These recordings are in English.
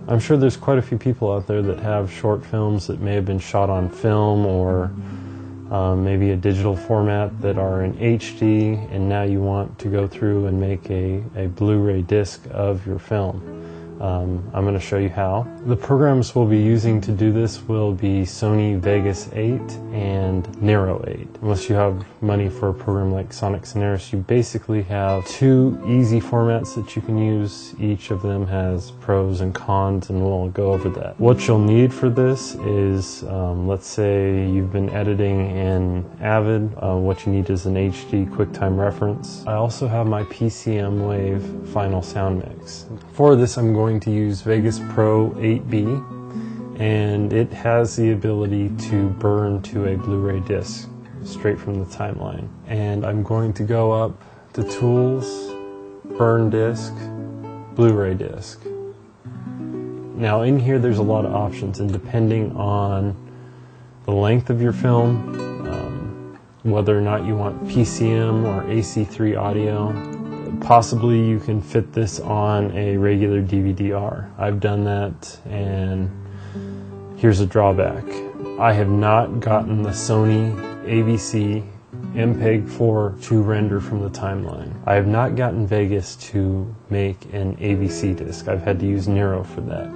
I'm sure there's quite a few people out there that have short films that may have been shot on film or maybe a digital format that are in HD, and now you want to go through and make a Blu-ray disc of your film. I'm going to show you how. The programs we'll be using to do this will be Sony Vegas 8 and Nero 8. Unless you have money for a program like Sonic Scenario, you basically have two easy formats that you can use. Each of them has pros and cons, and we'll go over that. What you'll need for this is, let's say you've been editing in Avid. What you need is an HD QuickTime reference. I also have my PCM Wave final sound mix. For this, I'm going to use Vegas Pro 8B, and it has the ability to burn to a Blu-ray disc straight from the timeline. And I'm going to go up to Tools, Burn Disc, Blu-ray disc. Now in here there's a lot of options, and depending on the length of your film, whether or not you want PCM or AC3 audio, possibly you can fit this on a regular DVD-R. I've done that, and here's a drawback. I have not gotten the Sony AVC MPEG-4 to render from the timeline. I have not gotten Vegas to make an AVC disc. I've had to use Nero for that.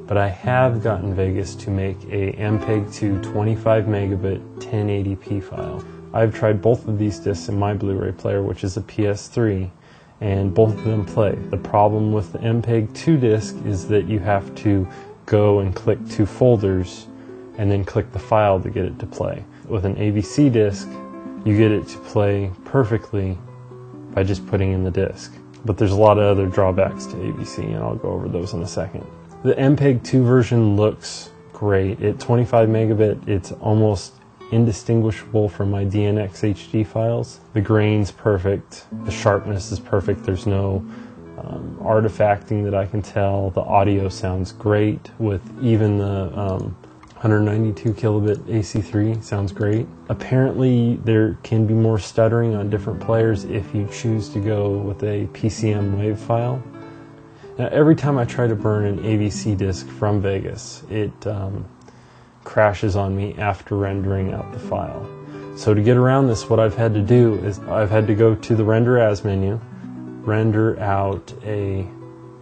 But I have gotten Vegas to make a MPEG-2 25 megabit 1080p file. I've tried both of these discs in my Blu-ray player, which is a PS3, and both of them play. The problem with the MPEG-2 disc is that you have to go and click two folders and then click the file to get it to play. With an AVC disc, you get it to play perfectly by just putting in the disc. But there's a lot of other drawbacks to AVC, and I'll go over those in a second. The MPEG-2 version looks great. At 25 megabit, it's almost indistinguishable from my DNX HD files. The grain's perfect, the sharpness is perfect, there's no artifacting that I can tell. The audio sounds great with even the 192 kilobit AC3 sounds great. Apparently there can be more stuttering on different players if you choose to go with a PCM WAV file. Now every time I try to burn an AVC disc from Vegas, it crashes on me after rendering out the file. So to get around this, what I've had to do is I've had to go to the Render As menu, render out a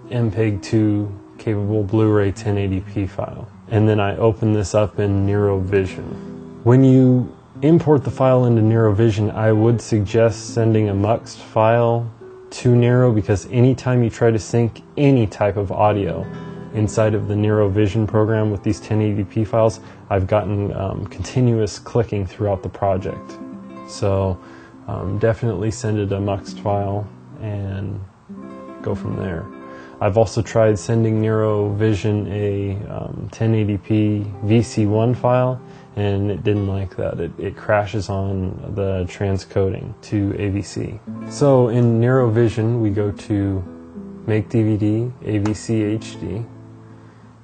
MPEG-2 capable Blu-ray 1080p file, and then I open this up in Nero Vision. When you import the file into Nero Vision, I would suggest sending a muxed file to Nero, because anytime you try to sync any type of audio inside of the Nero Vision program with these 1080p files, I've gotten continuous clicking throughout the project. So definitely send it a muxed file and go from there. I've also tried sending Nero Vision a 1080p VC1 file, and it didn't like that. It crashes on the transcoding to AVC. So in Nero Vision, we go to Make DVD, AVC HD,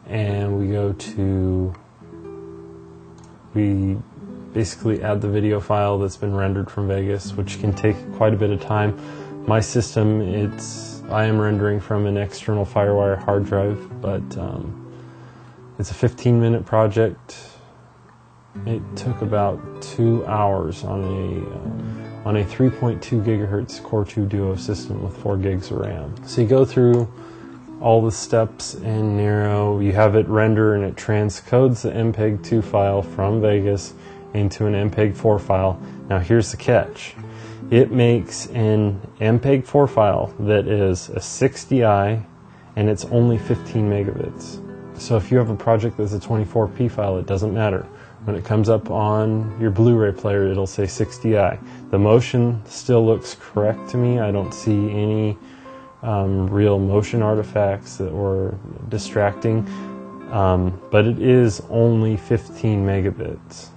and we basically add the video file that's been rendered from Vegas, which can take quite a bit of time. My system, I am rendering from an external FireWire hard drive, but it's a 15-minute project. It took about 2 hours on a 3.2 gigahertz Core 2 Duo system with 4 gigs of RAM. So you go through all the steps in Nero, you have it render, and it transcodes the MPEG-2 file from Vegas into an MPEG-4 file. Now here's the catch. It makes an MPEG-4 file that is a 60i, and it's only 15 megabits. So if you have a project that's a 24p file, it doesn't matter. When it comes up on your Blu-ray player, it'll say 60i. The motion still looks correct to me. I don't see any real motion artifacts that were distracting, but it is only 15 megabits.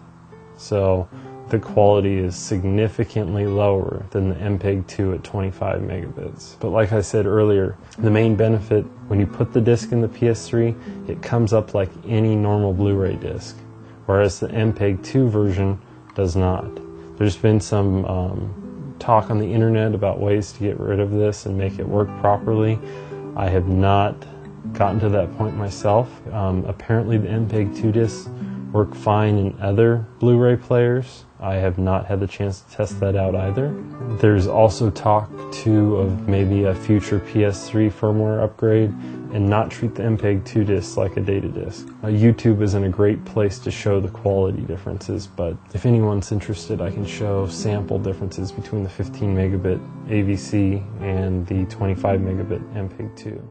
So the quality is significantly lower than the MPEG-2 at 25 megabits. But like I said earlier, the main benefit, when you put the disc in the PS3, it comes up like any normal Blu-ray disc, whereas the MPEG-2 version does not. There's been some talk on the internet about ways to get rid of this and make it work properly. I have not gotten to that point myself. Apparently the MPEG-2 discs work fine in other Blu-ray players. I have not had the chance to test that out either. There's also talk too of maybe a future PS3 firmware upgrade and not treat the MPEG-2 discs like a data disc. YouTube isn't a great place to show the quality differences, but if anyone's interested, I can show sample differences between the 15 megabit AVC and the 25 megabit MPEG-2.